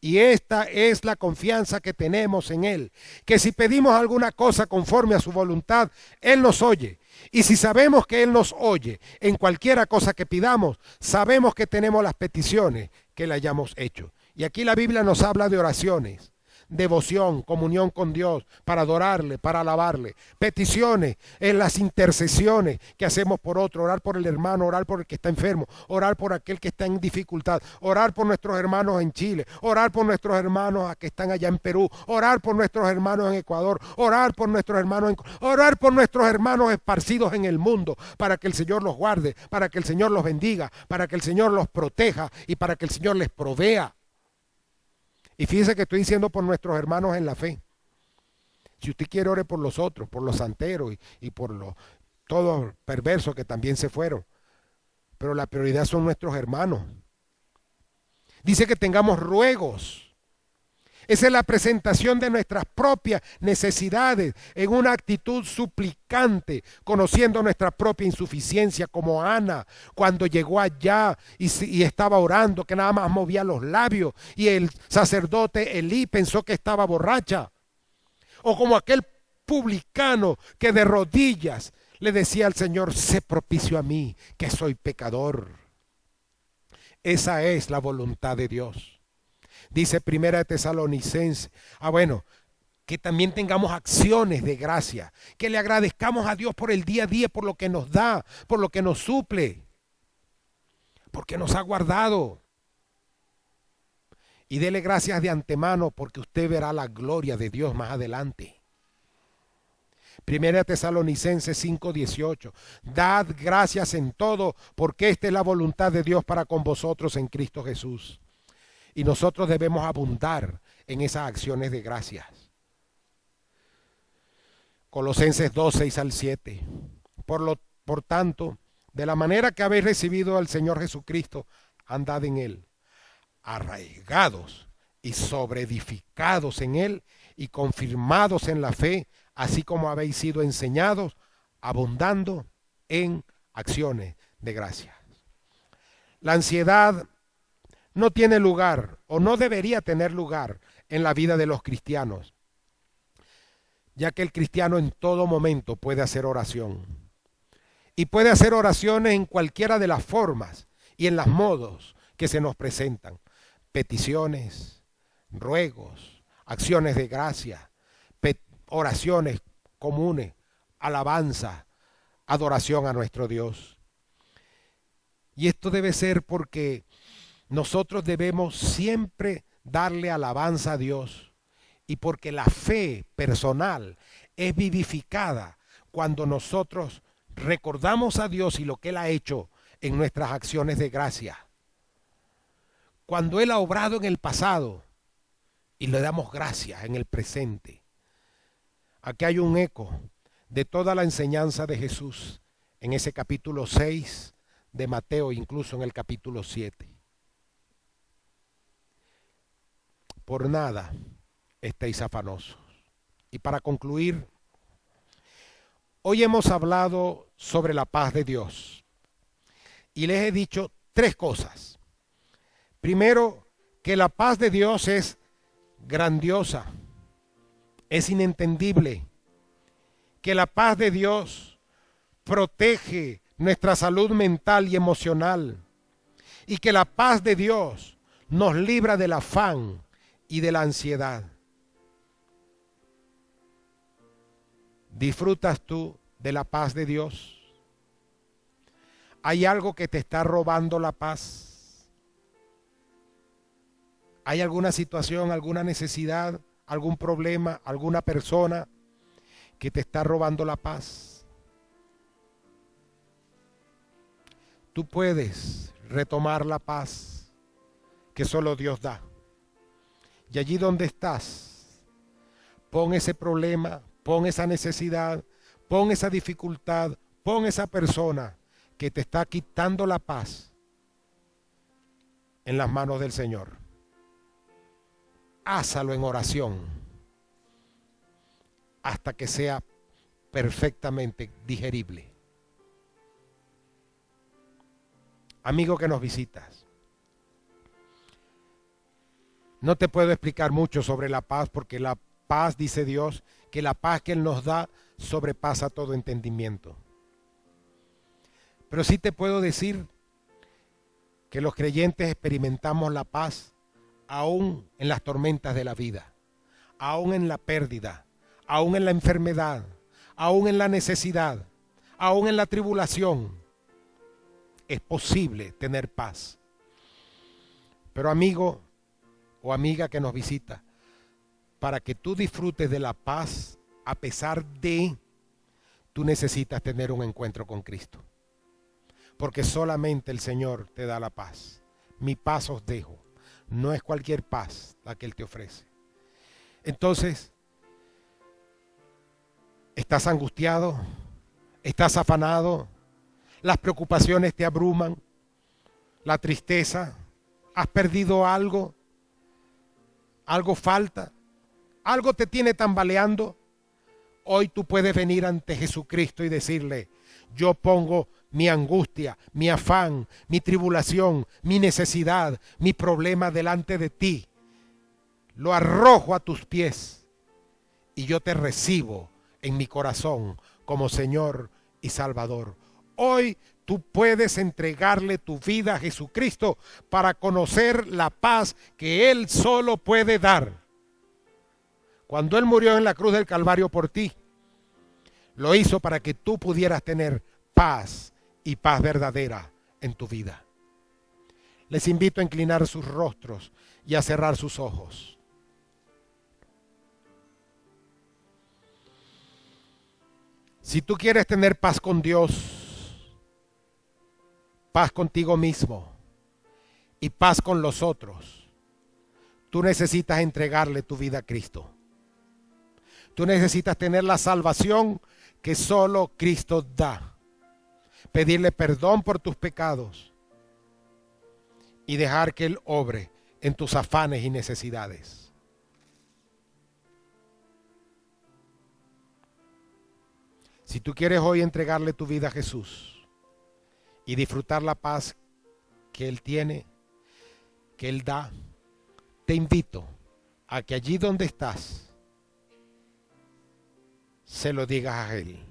Y esta es la confianza que tenemos en Él, que si pedimos alguna cosa conforme a su voluntad, Él nos oye. Y si sabemos que Él nos oye en cualquiera cosa que pidamos, sabemos que tenemos las peticiones que le hayamos hecho. Y aquí la Biblia nos habla de oraciones, devoción, comunión con Dios, para adorarle, para alabarle. Peticiones en las intercesiones que hacemos por otro, orar por el hermano, orar por el que está enfermo, orar por aquel que está en dificultad, orar por nuestros hermanos en Chile, orar por nuestros hermanos que están allá en Perú, orar por nuestros hermanos en Ecuador, orar por nuestros hermanos esparcidos en el mundo, para que el Señor los guarde, para que el Señor los bendiga, para que el Señor los proteja y para que el Señor les provea. Y fíjese que estoy diciendo por nuestros hermanos en la fe. Si usted quiere, ore por los otros, por los santeros y por los todos perversos que también se fueron. Pero la prioridad son nuestros hermanos. Dice que tengamos ruegos. Esa es la presentación de nuestras propias necesidades en una actitud suplicante, conociendo nuestra propia insuficiencia, como Ana cuando llegó allá y estaba orando, que nada más movía los labios, y el sacerdote Elí pensó que estaba borracha. O como aquel publicano que de rodillas le decía al Señor, sé propicio a mí, que soy pecador. Esa es la voluntad de Dios. Dice Primera de Tesalonicenses, que también tengamos acciones de gracia, que le agradezcamos a Dios por el día a día, por lo que nos da, por lo que nos suple, porque nos ha guardado. Y dele gracias de antemano, porque usted verá la gloria de Dios más adelante. Primera de Tesalonicenses 5:18, dad gracias en todo, porque esta es la voluntad de Dios para con vosotros en Cristo Jesús. Y nosotros debemos abundar en esas acciones de gracias. Colosenses 2:6 al 7. Por tanto, de la manera que habéis recibido al Señor Jesucristo, andad en Él, arraigados y sobreedificados en Él y confirmados en la fe, así como habéis sido enseñados, abundando en acciones de gracias. La ansiedad no tiene lugar o no debería tener lugar en la vida de los cristianos, ya que el cristiano en todo momento puede hacer oración y puede hacer oraciones en cualquiera de las formas y en los modos que se nos presentan: peticiones, ruegos, acciones de gracia, oraciones comunes, alabanza, adoración a nuestro Dios. Y esto debe ser porque nosotros debemos siempre darle alabanza a Dios, y porque la fe personal es vivificada cuando nosotros recordamos a Dios y lo que Él ha hecho en nuestras acciones de gracia. Cuando Él ha obrado en el pasado y le damos gracias en el presente. Aquí hay un eco de toda la enseñanza de Jesús en ese capítulo 6 de Mateo, incluso en el capítulo 7. Por nada estéis afanosos. Y para concluir, hoy hemos hablado sobre la paz de Dios. Y les he dicho 3 cosas. Primero, que la paz de Dios es grandiosa, es inentendible. Que la paz de Dios protege nuestra salud mental y emocional. Y que la paz de Dios nos libra del afán y de la ansiedad. ¿Disfrutas tú de la paz de Dios? ¿Hay algo que te está robando la paz? ¿Hay alguna situación, alguna necesidad, algún problema, alguna persona que te está robando la paz. Tú puedes retomar la paz que solo Dios da. Y allí donde estás, pon ese problema, pon esa necesidad, pon esa dificultad, pon esa persona que te está quitando la paz en las manos del Señor. Házalo en oración hasta que sea perfectamente digerible. Amigo que nos visitas, no te puedo explicar mucho sobre la paz, porque la paz, dice Dios, que la paz que Él nos da sobrepasa todo entendimiento. Pero sí te puedo decir que los creyentes experimentamos la paz aún en las tormentas de la vida, aún en la pérdida, aún en la enfermedad, aún en la necesidad, aún en la tribulación. Es posible tener paz. Pero amigo o amiga que nos visita, para que tú disfrutes de la paz a pesar de, tú necesitas tener un encuentro con Cristo. Porque solamente el Señor te da la paz. Mi paz os dejo. No es cualquier paz la que Él te ofrece. Entonces, ¿estás angustiado? ¿Estás afanado? ¿Las preocupaciones te abruman? ¿La tristeza? ¿Has perdido algo? ¿Algo falta? ¿Algo te tiene tambaleando? Hoy tú puedes venir ante Jesucristo y decirle: yo pongo mi angustia, mi afán, mi tribulación, mi necesidad, mi problema delante de ti. Lo arrojo a tus pies y yo te recibo en mi corazón como Señor y Salvador. Hoy tú puedes entregarle tu vida a Jesucristo para conocer la paz que Él solo puede dar. Cuando Él murió en la cruz del Calvario por ti, lo hizo para que tú pudieras tener paz y paz verdadera en tu vida. Les invito a inclinar sus rostros y a cerrar sus ojos. Si tú quieres tener paz con Dios, paz contigo mismo y paz con los otros, tú necesitas entregarle tu vida a Cristo. Tú necesitas tener la salvación que solo Cristo da. Pedirle perdón por tus pecados y dejar que Él obre en tus afanes y necesidades. Si tú quieres hoy entregarle tu vida a Jesús y disfrutar la paz que Él tiene, que Él da, te invito a que allí donde estás se lo digas a Él.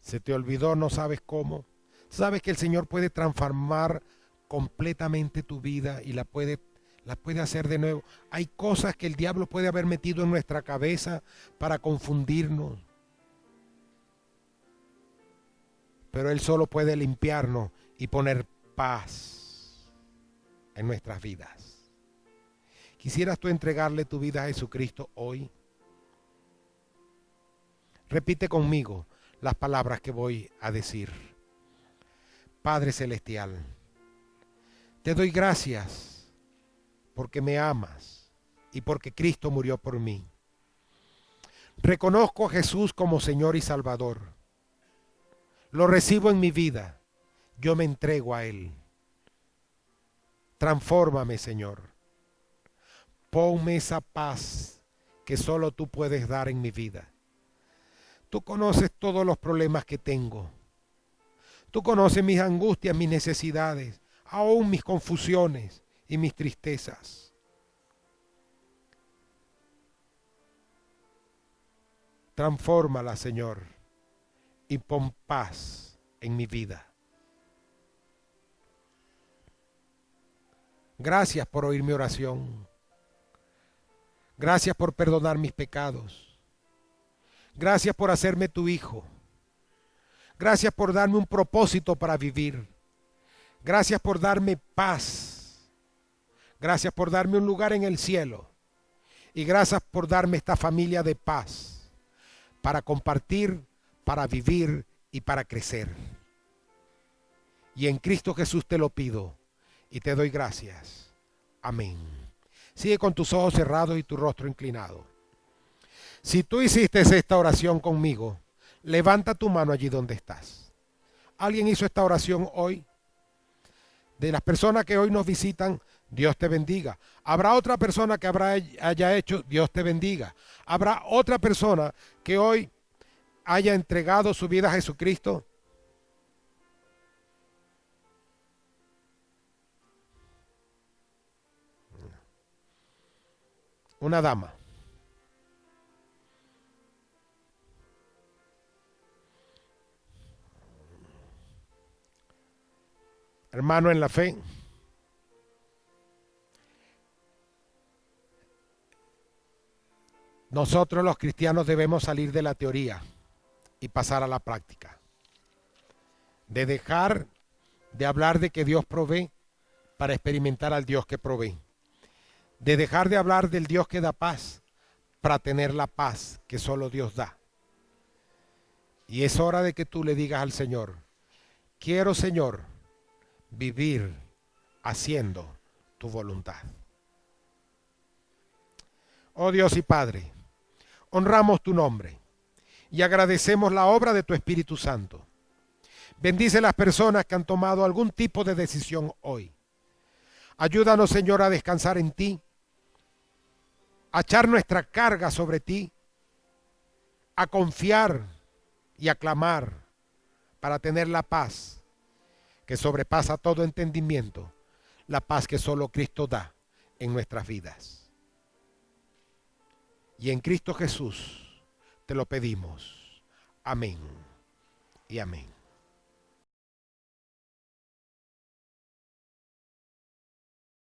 ¿Se te olvidó? ¿No sabes cómo? ¿Sabes que el Señor puede transformar completamente tu vida y la puede hacer de nuevo? Hay cosas que el diablo puede haber metido en nuestra cabeza para confundirnos, pero Él solo puede limpiarnos y poner paz en nuestras vidas. ¿Quisieras tú entregarle tu vida a Jesucristo hoy? Repite conmigo las palabras que voy a decir. Padre Celestial, te doy gracias porque me amas y porque Cristo murió por mí. Reconozco a Jesús como Señor y Salvador. Lo recibo en mi vida. Yo me entrego a Él. Transfórmame, Señor. Ponme esa paz que solo tú puedes dar en mi vida. Tú conoces todos los problemas que tengo. Tú conoces mis angustias, mis necesidades, aún mis confusiones y mis tristezas. Transfórmala, Señor, y pon paz en mi vida. Gracias por oír mi oración. Gracias por perdonar mis pecados. Gracias por hacerme tu hijo. Gracias por darme un propósito para vivir. Gracias por darme paz. Gracias por darme un lugar en el cielo. Y gracias por darme esta familia de paz. para compartir, para vivir y para crecer. Y en Cristo Jesús te lo pido y te doy gracias. Amén. Sigue con tus ojos cerrados y tu rostro inclinado. Si tú hiciste esta oración conmigo, levanta tu mano allí donde estás. ¿Alguien hizo esta oración hoy? De las personas que hoy nos visitan, Dios te bendiga. Habrá otra persona que haya hecho, Dios te bendiga. Habrá otra persona que hoy haya entregado su vida a Jesucristo. Una dama. Hermano en la fe. Nosotros los cristianos debemos salir de la teoría y pasar a la práctica. De dejar de hablar de que Dios provee para experimentar al Dios que provee. De dejar de hablar del Dios que da paz para tener la paz que solo Dios da. Y es hora de que tú le digas al Señor, quiero, Señor, vivir haciendo tu voluntad. Oh Dios y Padre, honramos tu nombre y agradecemos la obra de tu Espíritu Santo. Bendice las personas que han tomado algún tipo de decisión hoy. Ayúdanos, Señor, a descansar en ti, a echar nuestra carga sobre ti, a confiar y a clamar para tener la paz que sobrepasa todo entendimiento, la paz que solo Cristo da en nuestras vidas. Y en Cristo Jesús te lo pedimos. Amén y amén.